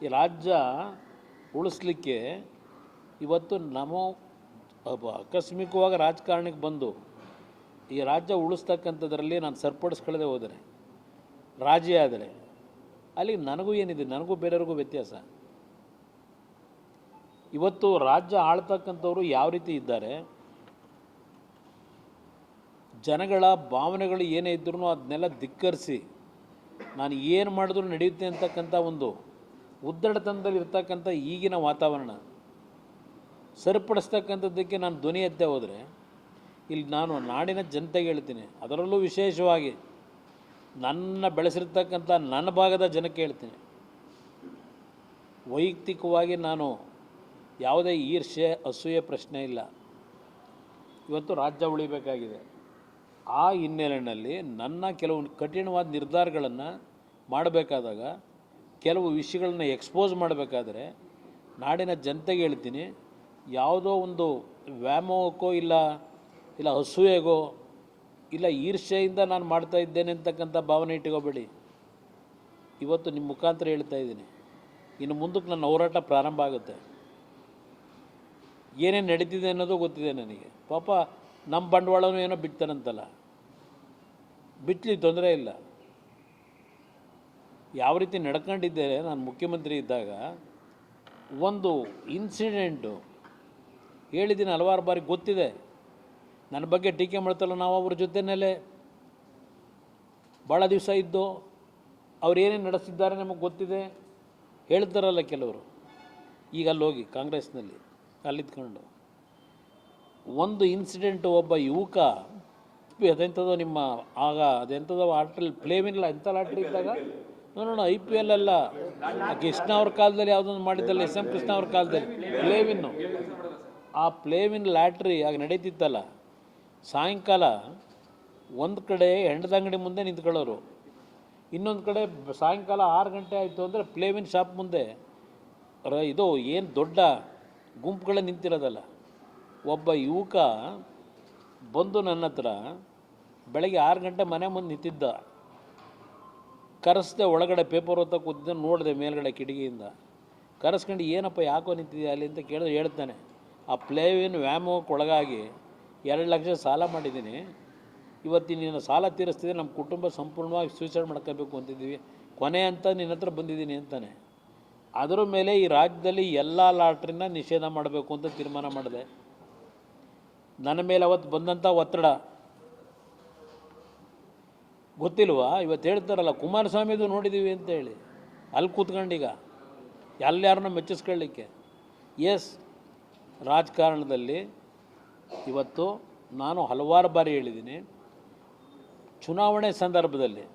[SPEAKER 1] ಈ ರಾಜ್ಯ ಉಳಿಸ್ಲಿಕ್ಕೆ ಇವತ್ತು ಆಕಸ್ಮಿಕವಾಗಿ ರಾಜಕಾರಣಕ್ಕೆ ಬಂದು ಈ ರಾಜ್ಯ ಉಳಿಸ್ತಕ್ಕಂಥದ್ರಲ್ಲಿ ನಾನು ಸರಿಪಡಿಸ್ಕೊಳ್ಳದೆ ಹೋದರೆ, ರಾಜಿ ಆದರೆ ಅಲ್ಲಿ ನನಗೂ ಏನಿದೆ, ನನಗೂ ಬೇರೆಯವ್ರಿಗೂ ವ್ಯತ್ಯಾಸ. ಇವತ್ತು ರಾಜ್ಯ ಆಳ್ತಕ್ಕಂಥವ್ರು ಯಾವ ರೀತಿ ಇದ್ದಾರೆ, ಜನಗಳ ಭಾವನೆಗಳು ಏನೇ ಇದ್ರೂ ಅದನ್ನೆಲ್ಲ ಧಿಕ್ಕರಿಸಿ ನಾನು ಏನು ಮಾಡಿದ್ರು ನಡೆಯುತ್ತೆ ಅಂತಕ್ಕಂಥ ಒಂದು ಉದ್ದಡತನದಲ್ಲಿ ಇರ್ತಕ್ಕಂಥ ಈಗಿನ ವಾತಾವರಣ ಸರಿಪಡಿಸ್ತಕ್ಕಂಥದ್ದಕ್ಕೆ ನಾನು ಧ್ವನಿ ಎತ್ತೇ ಹೋದರೆ ಇಲ್ಲಿ ನಾನು ನಾಡಿನ ಜನತೆಗೆ ಹೇಳ್ತೀನಿ, ಅದರಲ್ಲೂ ವಿಶೇಷವಾಗಿ ನನ್ನ ಬೆಳೆಸಿರ್ತಕ್ಕಂಥ ನನ್ನ ಭಾಗದ ಜನಕ್ಕೆ ಹೇಳ್ತೀನಿ, ವೈಯಕ್ತಿಕವಾಗಿ ನಾನು ಯಾವುದೇ ಈರ್ಷ್ಯೆ ಅಸೂಯೆ ಪ್ರಶ್ನೆ ಇಲ್ಲ. ಇವತ್ತು ರಾಜ್ಯ ಉಳಿಬೇಕಾಗಿದೆ. ಆ ಹಿನ್ನೆಲೆಯಲ್ಲಿ ನನ್ನ ಕೆಲವು ಕಠಿಣವಾದ ನಿರ್ಧಾರಗಳನ್ನು ಮಾಡಬೇಕಾದಾಗ, ಕೆಲವು ವಿಷಯಗಳನ್ನ ಎಕ್ಸ್ಪೋಸ್ ಮಾಡಬೇಕಾದ್ರೆ ನಾಡಿನ ಜನತೆಗೆ ಹೇಳ್ತೀನಿ, ಯಾವುದೋ ಒಂದು ವ್ಯಾಮೋಹಕ್ಕೋ ಇಲ್ಲ ಅಸೂಯೆಗೋ ಇಲ್ಲ ಈರ್ಷ್ಯೆಯಿಂದ ನಾನು ಮಾಡ್ತಾ ಇದ್ದೇನೆ ಅಂತಕ್ಕಂಥ ಭಾವನೆ ಇಟ್ಕೋಬೇಡಿ. ಇವತ್ತು ನಿಮ್ಮ ಮುಖಾಂತರ ಹೇಳ್ತಾ ಇದ್ದೀನಿ, ಇನ್ನು ಮುಂದಕ್ಕೆ ನನ್ನ ಹೋರಾಟ ಪ್ರಾರಂಭ ಆಗುತ್ತೆ. ಏನೇನು ನಡೀತಿದೆ ಅನ್ನೋದು ಗೊತ್ತಿದೆ ನನಗೆ. ಪಾಪ ನಮ್ಮ ಬಂಡವಾಳನೂ ಏನೋ ಬಿಡ್ತಾನಂತಲ್ಲ, ಬಿಟ್ಟಲಿ, ತೊಂದರೆ ಇಲ್ಲ. ಯಾವ ರೀತಿ ನಡ್ಕೊಂಡಿದ್ದೇನೆ ನಾನು ಮುಖ್ಯಮಂತ್ರಿ ಇದ್ದಾಗ, ಒಂದು ಇನ್ಸಿಡೆಂಟು ಹೇಳಿದ್ದೀನಿ ಹಲವಾರು ಬಾರಿ, ಗೊತ್ತಿದೆ. ನನ್ನ ಬಗ್ಗೆ ಟೀಕೆ ಮಾಡ್ತಲ್ಲ, ನಾವು ಅವ್ರ ಜೊತೆಯಲ್ಲೇ ಭಾಳ ದಿವಸ ಇದ್ದು ಅವ್ರು ಏನೇನು ನಡೆಸಿದ್ದಾರೆ ನಮಗೆ ಗೊತ್ತಿದೆ. ಹೇಳ್ತಾರಲ್ಲ ಕೆಲವರು, ಈಗ ಅಲ್ಲಿ ಹೋಗಿ ಕಾಂಗ್ರೆಸ್ನಲ್ಲಿ ಅಲ್ಲಿದ್ಕೊಂಡು ಒಂದು ಇನ್ಸಿಡೆಂಟು, ಒಬ್ಬ ಯುವಕ ಅದೆಂಥದೋ ನಿಮ್ಮ ಆಗ ಅದೆಂಥದೋ ಆಟ್ರಲ್ಲಿ ಪ್ಲೇವಿನ್ ಎಂಥ ಲಾಟ್ರಿ ಇದ್ದಾಗ ನೋಡೋಣ, IPL ಅಲ್ಲ, ಕೃಷ್ಣ ಅವ್ರ ಕಾಲದಲ್ಲಿ ಯಾವುದೊಂದು ಮಾಡಿದ್ದಲ್ಲ, SM ಕೃಷ್ಣ ಅವ್ರ ಕಾಲದಲ್ಲಿ ಪ್ಲೇವಿನ್ನು, ಆ ಪ್ಲೇವಿನ್ ಲಾಟ್ರಿ ಆಗ ನಡೀತಿತ್ತಲ್ಲ. ಸಾಯಂಕಾಲ ಒಂದು ಕಡೆ ಹೆಂಡದ ಅಂಗಡಿ ಮುಂದೆ ನಿಂತ್ಕೊಳ್ಳೋರು, ಇನ್ನೊಂದು ಕಡೆ ಸಾಯಂಕಾಲ 6 ಗಂಟೆ ಆಯಿತು ಅಂದರೆ ಪ್ಲೇವಿನ್ ಶಾಪ್ ಮುಂದೆ ಇದು ಏನು ದೊಡ್ಡ ಗುಂಪುಗಳೇ ನಿಂತಿರೋದಲ್ಲ. ಒಬ್ಬ ಯುವಕ ಬಂದು ನನ್ನ ಹತ್ರ ಬೆಳಗ್ಗೆ 6 ಗಂಟೆ ಮನೆ ಮುಂದೆ ನಿಂತಿದ್ದ. ಕರೆಸ್ದೆ, ಒಳಗಡೆ ಪೇಪರ್ ಓದ್ತಾ ಕೂತಿದ್ದ, ನೋಡಿದೆ ಮೇಲ್ಗಡೆ ಕಿಟಕಿಯಿಂದ. ಕರೆಸ್ಕೊಂಡು ಏನಪ್ಪ ಯಾಕೋ ನಿಂತಿದ್ಯಾ ಅಲ್ಲಿ ಅಂತ ಕೇಳಿದ್ರೆ ಹೇಳ್ತಾನೆ, ಆ ಪ್ಲೇವಿನ್ ವ್ಯಾಮೋಹಕ್ಕೆ ಒಳಗಾಗಿ 2 ಲಕ್ಷ ಸಾಲ ಮಾಡಿದ್ದೀನಿ, ಇವತ್ತಿನ ನಿನ್ನ ಸಾಲ ತೀರಿಸ್ತಿದ್ದೆ, ನಮ್ಮ ಕುಟುಂಬ ಸಂಪೂರ್ಣವಾಗಿ ಸೂಸೈಡ್ ಮಾಡ್ಕೋಬೇಕು ಅಂತಿದ್ದೀವಿ, ಕೊನೆ ಅಂತ ನಿನ್ನ ಹತ್ರ ಬಂದಿದ್ದೀನಿ ಅಂತಾನೆ. ಅದರ ಮೇಲೆ ಈ ರಾಜ್ಯದಲ್ಲಿ ಎಲ್ಲ ಲಾಟ್ರಿನ ನಿಷೇಧ ಮಾಡಬೇಕು ಅಂತ ತೀರ್ಮಾನ ಮಾಡಿದೆ. ನನ್ನ ಮೇಲೆ ಅವತ್ತು ಬಂದಂಥ ಒತ್ತಡ ಗೊತ್ತಿಲ್ವಾ? ಇವತ್ತು ಹೇಳ್ತಾರಲ್ಲ ಕುಮಾರಸ್ವಾಮಿದು ನೋಡಿದ್ದೀವಿ ಅಂತ ಹೇಳಿ, ಅಲ್ಲಿ ಕೂತ್ಕೊಂಡೀಗ ಎಲ್ಲಾರನ್ನ ಮೆಚ್ಚಿಸ್ಕೊಳ್ಳಿಕ್ಕೆ. ಎಸ್, ರಾಜಕಾರಣದಲ್ಲಿ ಇವತ್ತು ನಾನು ಹಲವಾರು ಬಾರಿ ಹೇಳಿದ್ದೀನಿ, ಚುನಾವಣೆ ಸಂದರ್ಭದಲ್ಲಿ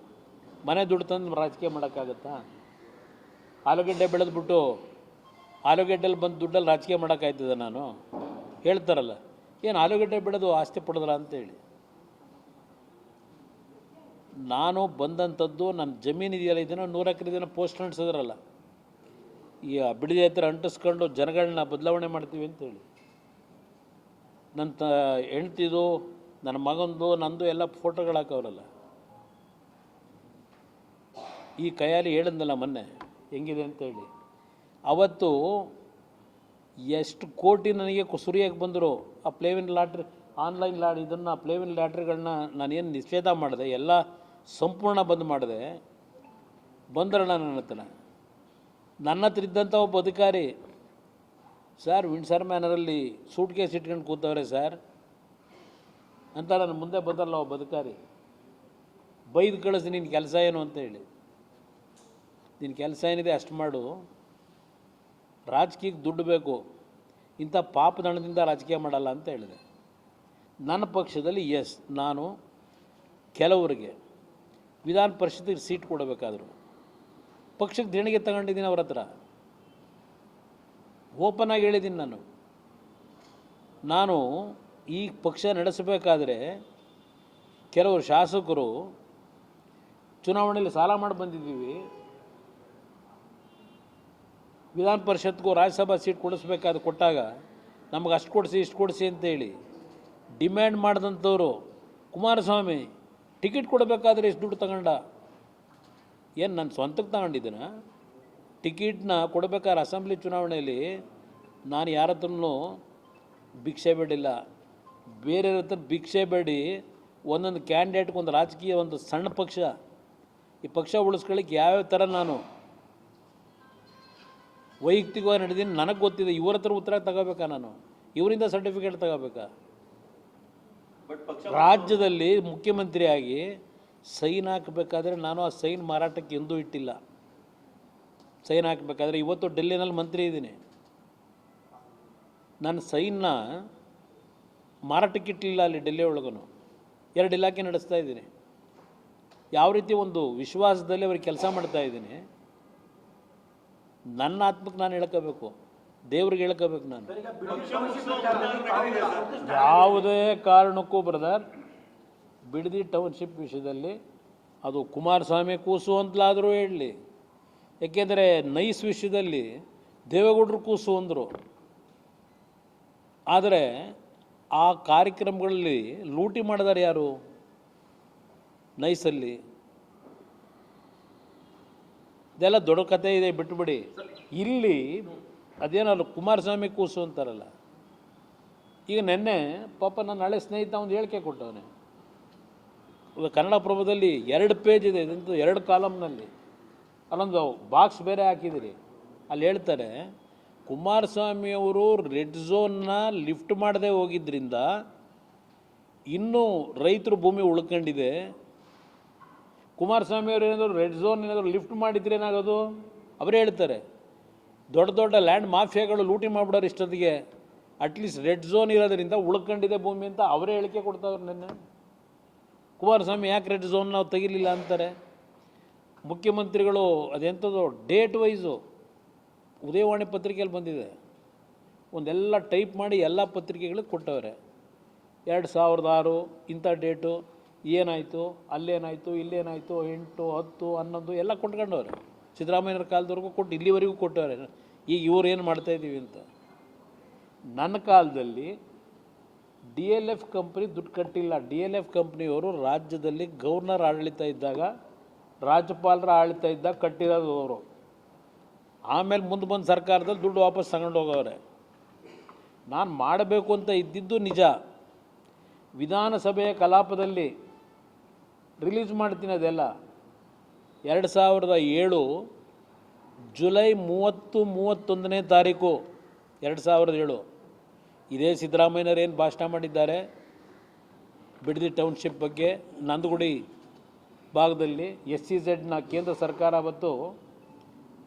[SPEAKER 1] ಮನೆ ದುಡ್ಡು ತಂದು ರಾಜಕೀಯ ಮಾಡೋಕ್ಕಾಗತ್ತಾ? ಆಲೂಗಡ್ಡೆ ಬೆಳೆದ್ಬಿಟ್ಟು ಆಲೂಗಡ್ಡೆಯಲ್ಲಿ ಬಂದು ದುಡ್ಡಲ್ಲಿ ರಾಜಕೀಯ ಮಾಡೋಕ್ಕಾಯ್ತದೆ? ನಾನು ಹೇಳ್ತಾರಲ್ಲ, ಏನು ಆಲೂಗಡ್ಡೆ ಬೆಳೆದು ಆಸ್ತಿ ಪಡೆದ್ರ ಅಂತೇಳಿ. ನಾನು ಬಂದಂಥದ್ದು ನನ್ನ ಜಮೀನು ಇದೆಯಲ್ಲ, ಇದನ್ನು 100 ಎಕರೆ ಇದನ್ನು ಪೋಸ್ಟ್ ಅಂಟಿಸಿದ್ರಲ್ಲ, ಈ ಬಿಡದಿ ಹತ್ರ ಅಂಟಿಸ್ಕೊಂಡು ಜನಗಳನ್ನ ಬದಲಾವಣೆ ಮಾಡ್ತೀವಿ ಅಂತೇಳಿ. ನನ್ನ ಹೆಂಡ್ತಿದು, ನನ್ನ ಮಗಂದು, ನಂದು ಎಲ್ಲ ಫೋಟೋಗಳು ಹಾಕವ್ರಲ್ಲ. ಈ ಕೈಯಲ್ಲಿ ಹೇಳಿದ್ನಲ್ಲ ಮೊನ್ನೆ ಹೆಂಗಿದೆ ಅಂತೇಳಿ. ಅವತ್ತು ಎಷ್ಟು ಕೋಟಿ ನನಗೆ ಸುರಿಯಕ್ಕೆ ಬಂದರು. ಆ ಪ್ಲೇವಿನ್ ಲಾಟ್ರಿ, ಆನ್ಲೈನ್ ಇದನ್ನು ಪ್ಲೇವಿನ್ ಲಾಟ್ರಿಗಳನ್ನ ನಾನೇನು ನಿಷೇಧ ಮಾಡಿದೆ, ಎಲ್ಲ ಸಂಪೂರ್ಣ ಬಂದ್ ಮಾಡಿದೆ. ಬಂದ್ರಲ್ಲ ನನ್ನ ಹತ್ರ ಇದ್ದಂಥ ಒಬ್ಬ ಅಧಿಕಾರಿ, ಸರ್ ವಿಂಡ್ಸರ್ ಮ್ಯಾನರಲ್ಲಿ ಸೂಟ್ ಕೇಸ್ ಇಟ್ಕೊಂಡು ಕೂತವ್ರೆ ಸರ್ ಅಂತ ನನ್ನ ಮುಂದೆ ಬಂದಲ್ಲ ಒಬ್ಬ ಅಧಿಕಾರಿ. ಬೈದು ಕಳಿಸಿ ನಿನ್ನ ಕೆಲಸ ಏನು ಅಂತ ಹೇಳಿ. ನಿನ್ನ ಕೆಲಸ ಏನಿದೆ ಅಷ್ಟು ಮಾಡು, ರಾಜಕೀಯಕ್ಕೆ ದುಡ್ಡು ಬೇಕು, ಇಂಥ ಪಾಪದಂಡದಿಂದ ರಾಜಕೀಯ ಮಾಡಲ್ಲ ಅಂತ ಹೇಳಿದೆ. ನನ್ನ ಪಕ್ಷದಲ್ಲಿ ನಾನು ಕೆಲವರಿಗೆ ವಿಧಾನ ಪರಿಷತ್ತಿಗೆ ಸೀಟ್ ಕೊಡಬೇಕಾದ್ರು ಪಕ್ಷಕ್ಕೆ ದೇಣಿಗೆ ತಗೊಂಡಿದ್ದೀನಿ ಅವ್ರ ಹತ್ರ. ಓಪನ್ ಆಗಿ ಹೇಳಿದ್ದೀನಿ, ನಾನು ಈ ಪಕ್ಷ ನಡೆಸಬೇಕಾದ್ರೆ ಕೆಲವರು ಶಾಸಕರು ಚುನಾವಣೆಯಲ್ಲಿ ಸಾಲ ಮಾಡಿ ಬಂದಿದ್ದೀವಿ, ವಿಧಾನ ಪರಿಷತ್ಗೂ ರಾಜ್ಯಸಭಾ ಸೀಟ್ ಕೊಟ್ಟಾಗ ನಮಗೆ ಅಷ್ಟು ಕೊಡಿಸಿ ಇಷ್ಟು ಕೊಡಿಸಿ ಅಂತೇಳಿ ಡಿಮ್ಯಾಂಡ್ ಮಾಡಿದಂಥವ್ರು ಕುಮಾರಸ್ವಾಮಿ ಟಿಕೆಟ್ ಕೊಡಬೇಕಾದ್ರೆ ಎಷ್ಟು ದುಡ್ಡು ತಗೊಂಡ? ಏನು ನನ್ನ ಸ್ವಂತಕ್ಕೆ ತಗೊಂಡಿದ್ದೀನ? ಟಿಕೆಟ್ನ ಕೊಡಬೇಕಾದ್ರೆ ಅಸೆಂಬ್ಲಿ ಚುನಾವಣೆಯಲ್ಲಿ ನಾನು ಯಾರ ಹತ್ರನೂ ಭಿಕ್ಷೆ ಬೇಡಿಲ್ಲ. ಬೇರೆಯವ್ರ ಹತ್ರ ಭಿಕ್ಷೆ ಬೇಡಿ ಒಂದೊಂದು ಕ್ಯಾಂಡಿಡೇಟ್ಗೆ ಒಂದು ರಾಜಕೀಯ ಒಂದು ಸಣ್ಣ ಪಕ್ಷ, ಈ ಪಕ್ಷ ಉಳಿಸ್ಕೊಳ್ಳಿಕ್ಕೆ ಯಾವ್ಯಾವ ಥರ ನಾನು ವೈಯಕ್ತಿಕವಾಗಿ ನಡೆದೀನಿ ನನಗೆ ಗೊತ್ತಿದೆ. ಇವ್ರ ಹತ್ರ ಉತ್ತರ ತಗೋಬೇಕಾ? ನಾನು ಇವರಿಂದ ಸರ್ಟಿಫಿಕೇಟ್ ತಗೋಬೇಕಾ? ರಾಜ್ಯದಲ್ಲಿ ಮುಖ್ಯಮಂತ್ರಿಯಾಗಿ ಸೈನ್ ಹಾಕಬೇಕಾದ್ರೆ ನಾನು ಆ ಸೈನ್ ಮಾರಾಟಕ್ಕೆ ಎಂದೂ ಇಟ್ಟಿಲ್ಲ. ಸೈನ್ ಹಾಕಬೇಕಾದ್ರೆ ಇವತ್ತು ಡೆಲ್ಲಿನಲ್ಲಿ ಮಂತ್ರಿ ಇದ್ದೀನಿ, ನನ್ನ ಸೈನ್ನ ಮಾರಾಟಕ್ಕೆ ಇಟ್ಟಿಲ್ಲ. ಅಲ್ಲಿ ಡೆಲ್ಲಿ ಒಳಗೂ 2 ಇಲಾಖೆ ನಡೆಸ್ತಾ ಇದ್ದೀನಿ. ಯಾವ ರೀತಿ ಒಂದು ವಿಶ್ವಾಸದಲ್ಲಿ ಅವ್ರಿಗೆ ಕೆಲಸ ಮಾಡ್ತಾ ಇದ್ದೀನಿ. ನನ್ನ ಆತ್ಮಕ್ಕೆ ನಾನು ಹೇಳ್ಕೋಬೇಕು, ದೇವ್ರಿಗೆ ಹೇಳ್ಕೋಬೇಕು. ನಾನು ಯಾವುದೇ ಕಾರಣಕ್ಕೂ ಬ್ರದರ್ ಬಿಡದಿ ಟೌನ್ಶಿಪ್ ವಿಷಯದಲ್ಲಿ ಅದು ಕುಮಾರಸ್ವಾಮಿ ಕೂಸು ಅಂತಲಾದರೂ ಹೇಳಲಿ, ಏಕೆಂದರೆ ನೈಸ್ ವಿಷಯದಲ್ಲಿ ದೇವೇಗೌಡರು ಕೂಸು ಅಂದರು. ಆದರೆ ಆ ಕಾರ್ಯಕ್ರಮಗಳಲ್ಲಿ ಲೂಟಿ ಮಾಡಿದಾರೆ ಯಾರು? ನೈಸಲ್ಲಿ. ಇದೆಲ್ಲ ದೊಡ್ಡ ಕಥೆ ಇದೆ, ಬಿಟ್ಟುಬಿಡಿ. ಇಲ್ಲಿ ಅದೇನಲ್ಲ ಕುಮಾರಸ್ವಾಮಿ ಕೂಸು ಅಂತಾರಲ್ಲ. ಈಗ ನೆನ್ನೆ ಪಾಪ ನನ್ನ ಹಳೆ ಸ್ನೇಹಿತ ಒಂದು ಹೇಳಿಕೆ ಕೊಟ್ಟವನೆ, ಕನ್ನಡಪ್ರಭದಲ್ಲಿ 2 ಪೇಜ್ ಇದೆ, 2 ಕಾಲಮ್ನಲ್ಲಿ ಅಲ್ಲೊಂದು ಬಾಕ್ಸ್ ಬೇರೆ ಹಾಕಿದಿರಿ. ಅಲ್ಲಿ ಹೇಳ್ತಾರೆ ಕುಮಾರಸ್ವಾಮಿಯವರು ರೆಡ್ ಝೋನ್ನ ಲಿಫ್ಟ್ ಮಾಡದೆ ಹೋಗಿದ್ದರಿಂದ ಇನ್ನೂ ರೈತರು ಭೂಮಿ ಉಳ್ಕೊಂಡಿದೆ. ಕುಮಾರಸ್ವಾಮಿಯವರು ಏನಾದರೂ ರೆಡ್ ಝೋನ್ ಏನಾದರೂ ಲಿಫ್ಟ್ ಮಾಡಿದ್ರೆ ಏನಾಗೋದು? ಅವರೇ ಹೇಳ್ತಾರೆ. ದೊಡ್ಡ ದೊಡ್ಡ ಲ್ಯಾಂಡ್ ಮಾಫಿಯಾಗಳು ಲೂಟಿ ಮಾಡಿಬಿಡೋರು ಇಷ್ಟೊತ್ತಿಗೆ. ಅಟ್ಲೀಸ್ಟ್ ರೆಡ್ ಝೋನ್ ಇರೋದ್ರಿಂದ ಉಳ್ಕೊಂಡಿದೆ ಭೂಮಿ ಅಂತ ಅವರೇ ಹೇಳಿಕೆ ಕೊಡ್ತಾವ್ರು. ನೆನ್ನೆ ಕುಮಾರಸ್ವಾಮಿ ಯಾಕೆ ರೆಡ್ ಝೋನ್ ನಾವು ತೆಗಿಲಿಲ್ಲ ಅಂತಾರೆ. ಮುಖ್ಯಮಂತ್ರಿಗಳು ಅದೆಂಥದ್ದು ಡೇಟ್ ವೈಸು ಉದಯವಾಣಿ ಪತ್ರಿಕೆಯಲ್ಲಿ ಬಂದಿದೆ, ಒಂದೆಲ್ಲ ಟೈಪ್ ಮಾಡಿ ಎಲ್ಲ ಪತ್ರಿಕೆಗಳಿಗೆ ಕೊಟ್ಟವ್ರೆ. 2006 ಇಂಥ ಡೇಟು, ಏನಾಯಿತು, ಅಲ್ಲೇನಾಯಿತು, ಇಲ್ಲೇನಾಯಿತು, 8, 10, 11 ಎಲ್ಲ ಕೊಟ್ಕೊಂಡವ್ರೆ. ಸಿದ್ದರಾಮಯ್ಯರ ಕಾಲದವರೆಗೂ ಕೊಟ್ಟು ಇಲ್ಲಿವರೆಗೂ ಕೊಟ್ಟವ್ರೆ. ಈಗ ಇವ್ರು ಏನು ಮಾಡ್ತಾಯಿದ್ದೀವಿ ಅಂತ. ನನ್ನ ಕಾಲದಲ್ಲಿ DLF ಕಂಪ್ನಿ ದುಡ್ಡು ಕಟ್ಟಿಲ್ಲ. DLF ಕಂಪ್ನಿಯವರು ರಾಜ್ಯದಲ್ಲಿ ಗವರ್ನರ್ ಆಡಳಿತ ಇದ್ದಾಗ, ರಾಜ್ಯಪಾಲರ ಆಡಳಿತ ಇದ್ದಾಗ ಕಟ್ಟಿರೋದು ಅವರು. ಆಮೇಲೆ ಮುಂದೆ ಬಂದು ಸರ್ಕಾರದಲ್ಲಿ ದುಡ್ಡು ವಾಪಸ್ ತಗೊಂಡು ಹೋಗವ್ರೆ. ನಾನು ಮಾಡಬೇಕು ಅಂತ ಇದ್ದಿದ್ದು ನಿಜ. ವಿಧಾನಸಭೆಯ ಕಲಾಪದಲ್ಲಿ ರಿಲೀಸ್ ಮಾಡ್ತೀನಿ ಅದೆಲ್ಲ. 2007 ಜುಲೈ 30-31ನೇ ತಾರೀಕು 2007 ಇದೇ ಸಿದ್ದರಾಮಯ್ಯನವರೇನು ಭಾಷಣ ಮಾಡಿದ್ದಾರೆ ಬಿಡದಿ ಟೌನ್ಶಿಪ್ ಬಗ್ಗೆ. ನಂದಗುಡಿ ಭಾಗದಲ್ಲಿ SEZನ ಕೇಂದ್ರ ಸರ್ಕಾರ ಮತ್ತು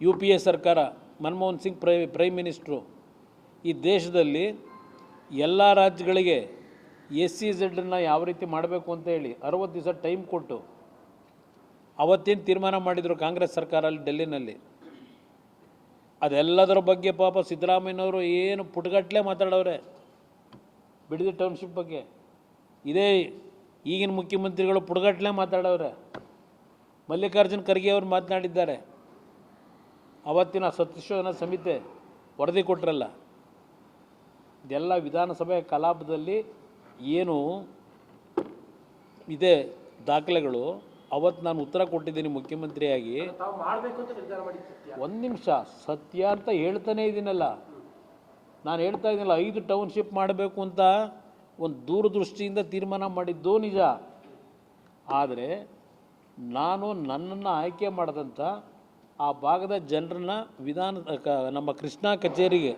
[SPEAKER 1] UPA ಸರ್ಕಾರ, ಮನಮೋಹನ್ ಸಿಂಗ್ ಪ್ರೈಮ್ ಮಿನಿಸ್ಟ್ರು, ಈ ದೇಶದಲ್ಲಿ ಎಲ್ಲ ರಾಜ್ಯಗಳಿಗೆ SEZನ ಯಾವ ರೀತಿ ಮಾಡಬೇಕು ಅಂತ ಹೇಳಿ 60 ದಿವಸ ಟೈಮ್ ಕೊಟ್ಟು ಅವತ್ತೇನು ತೀರ್ಮಾನ ಮಾಡಿದರು ಕಾಂಗ್ರೆಸ್ ಸರ್ಕಾರ ಅಲ್ಲಿ ಡೆಲ್ಲಿನಲ್ಲಿ. ಅದೆಲ್ಲದರ ಬಗ್ಗೆ ಪಾಪ ಸಿದ್ದರಾಮಯ್ಯನವರು ಏನು ಪುಟಗಟ್ಟಲೆ ಮಾತಾಡೋರೆ ಬಿಡದಿ ಟೌನ್ಶಿಪ್ ಬಗ್ಗೆ. ಇದೇ ಈಗಿನ ಮುಖ್ಯಮಂತ್ರಿಗಳು ಪುಟಗಟ್ಟಲೆ ಮಾತಾಡೋರೆ. ಮಲ್ಲಿಕಾರ್ಜುನ್ ಖರ್ಗೆ ಅವರು ಮಾತನಾಡಿದ್ದಾರೆ. ಅವತ್ತಿನ ಸತ್ಯಶೋಧನಾ ಸಮಿತಿ ವರದಿ ಕೊಟ್ಟರಲ್ಲ, ಇದೆಲ್ಲ ವಿಧಾನಸಭೆ ಕಲಾಪದಲ್ಲಿ ಏನು ಇದೆ ದಾಖಲೆಗಳು. ಅವತ್ತು ನಾನು ಉತ್ತರ ಕೊಟ್ಟಿದ್ದೀನಿ ಮುಖ್ಯಮಂತ್ರಿಯಾಗಿ. ಒಂದು ನಿಮಿಷ, ಸತ್ಯ ಅಂತ ಹೇಳ್ತಾನೇ ಇದ್ದೀನಲ್ಲ. ನಾನು ಹೇಳ್ತಾ ಇದ್ದೀನಲ್ಲ, 5 ಟೌನ್ಶಿಪ್ ಮಾಡಬೇಕು ಅಂತ ಒಂದು ದೂರದೃಷ್ಟಿಯಿಂದ ತೀರ್ಮಾನ ಮಾಡಿದ್ದು ನಿಜ. ಆದರೆ ನಾನು ನನ್ನನ್ನು ಆಯ್ಕೆ ಮಾಡಿದಂಥ ಆ ಭಾಗದ ಜನರನ್ನ ನಮ್ಮ ಕೃಷ್ಣಾ ಕಚೇರಿಗೆ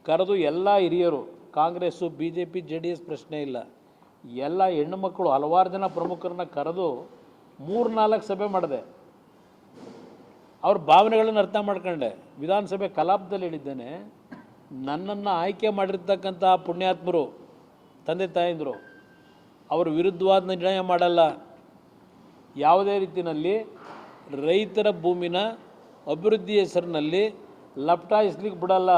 [SPEAKER 1] ಕರೆದು ಎಲ್ಲ ಹಿರಿಯರು, ಕಾಂಗ್ರೆಸ್ಸು BJP JDS ಪ್ರಶ್ನೆ ಇಲ್ಲ, ಎಲ್ಲ ಹೆಣ್ಣುಮಕ್ಕಳು ಹಲವಾರು ಜನ ಪ್ರಮುಖರನ್ನ ಕರೆದು 3-4 ಸಭೆ ಮಾಡಿದೆ. ಅವ್ರ ಭಾವನೆಗಳನ್ನು ಅರ್ಥ ಮಾಡ್ಕೊಂಡೆ. ವಿಧಾನಸಭೆ ಕಲಾಪದಲ್ಲಿ ಹೇಳಿದ್ದೇನೆ, ನನ್ನನ್ನು ಆಯ್ಕೆ ಮಾಡಿರ್ತಕ್ಕಂಥ ಪುಣ್ಯಾತ್ಮರು ತಂದೆ ತಾಯಂದರು ಅವ್ರ ವಿರುದ್ಧವಾದ ನಿರ್ಣಯ ಮಾಡಲ್ಲ. ಯಾವುದೇ ರೀತಿಯಲ್ಲಿ ರೈತರ ಭೂಮಿನ ಅಭಿವೃದ್ಧಿ ಹೆಸರಿನಲ್ಲಿ ಲಪಟಾಯಿಸ್ಲಿಕ್ಕೆ ಬಿಡಲ್ಲ.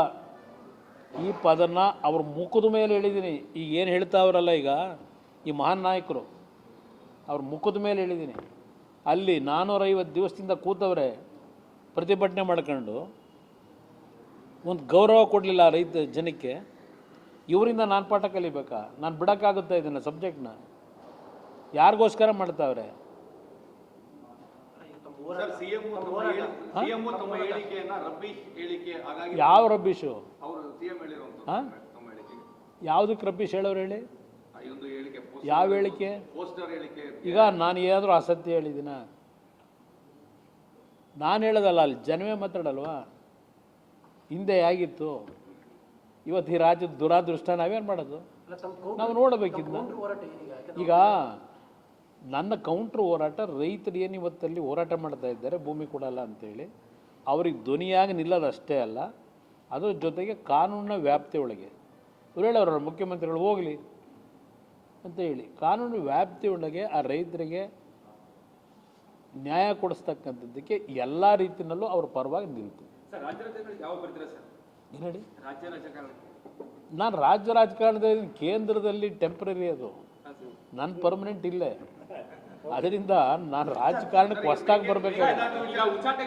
[SPEAKER 1] ಈ ಪದನ ಅವ್ರ ಮುಖದ ಮೇಲೆ ಹೇಳಿದ್ದೀನಿ. ಈಗ ಏನು ಹೇಳ್ತಾವ್ರಲ್ಲ ಈಗ ಈ ಮಹಾನ್ ನಾಯಕರು, ಅವ್ರ ಮುಖದ ಮೇಲೆ ಹೇಳಿದ್ದೀನಿ. ಅಲ್ಲಿ 450 ದಿವಸದಿಂದ ಕೂತವ್ರೆ ಪ್ರತಿಭಟನೆ ಮಾಡ್ಕೊಂಡು, ಒಂದು ಗೌರವ ಕೊಡಲಿಲ್ಲ ರೈತ ಜನಕ್ಕೆ. ಇವರಿಂದ ನಾನು ಪಾಠ ಕಲಿಬೇಕಾ? ನಾನು ಬಿಡೋಕ್ಕಾಗುತ್ತಾ ಇದನ್ನು ಸಬ್ಜೆಕ್ಟ್ನ? ಯಾರಿಗೋಸ್ಕರ ಮಾಡ್ತಾವ್ರೆ? ಯಾವ ರಬ್ಬಿಶು? ಹಾಂ, ಯಾವುದಕ್ಕೆ ರಬ್ಬಿಶ್ ಹೇಳೋರು ಹೇಳಿ? ಯಾವ ಹೇಳಿಕೆ? ಈಗ ನಾನು ಏನಾದರೂ ಅಸತ್ಯ ಹೇಳಿದ್ದೀನ? ನಾನು ಹೇಳೋದಲ್ಲ, ಅಲ್ಲಿ ಜನವೇ ಮಾತಾಡಲ್ವಾ? ಹಿಂದೆ ಆಗಿತ್ತು, ಇವತ್ತು ಈ ರಾಜ್ಯದ ದುರಾದೃಷ್ಟ. ನಾವೇನು ಮಾಡೋದು? ನಾವು ನೋಡಬೇಕಿದ್ನ. ಈಗ ನನ್ನ ಕೌಂಟ್ರ್ ಹೋರಾಟ, ರೈತರು ಏನು ಇವತ್ತಲ್ಲಿ ಹೋರಾಟ ಮಾಡ್ತಾ ಇದ್ದಾರೆ ಭೂಮಿ ಕೊಡಲ್ಲ ಅಂತೇಳಿ, ಅವ್ರಿಗೆ ಧ್ವನಿಯಾಗಿ ನಿಲ್ಲೋದಷ್ಟೇ ಅಲ್ಲ, ಅದ್ರ ಜೊತೆಗೆ ಕಾನೂನಿನ ವ್ಯಾಪ್ತಿ ಒಳಗೆ ಇವ್ರು ಹೇಳೋರು ಮುಖ್ಯಮಂತ್ರಿಗಳು ಹೋಗಲಿ ಅಂತ ಹೇಳಿ, ಕಾನೂನು ವ್ಯಾಪ್ತಿ ಒಳಗೆ ಆ ರೈತರಿಗೆ ನ್ಯಾಯ ಕೊಡಿಸ್ತಕ್ಕಂಥದ್ದಕ್ಕೆ ಎಲ್ಲ ರೀತಿಯಲ್ಲೂ ಅವ್ರ ಪರವಾಗಿ ನಿಲ್ತು. ಏನು ಹೇಳಿ? ನಾನು ರಾಜ್ಯ ರಾಜಕಾರಣದಲ್ಲಿ ಕೇಂದ್ರದಲ್ಲಿ ಟೆಂಪ್ರರಿ, ಅದು ನನ್ನ ಪರ್ಮನೆಂಟ್ ಇಲ್ಲೇ. ಅದರಿಂದ ನಾನು ರಾಜಕಾರಣಕ್ಕೆ ಹೊಸ್ದಾಗಿ ಬರಬೇಕಾಗಿದೆ.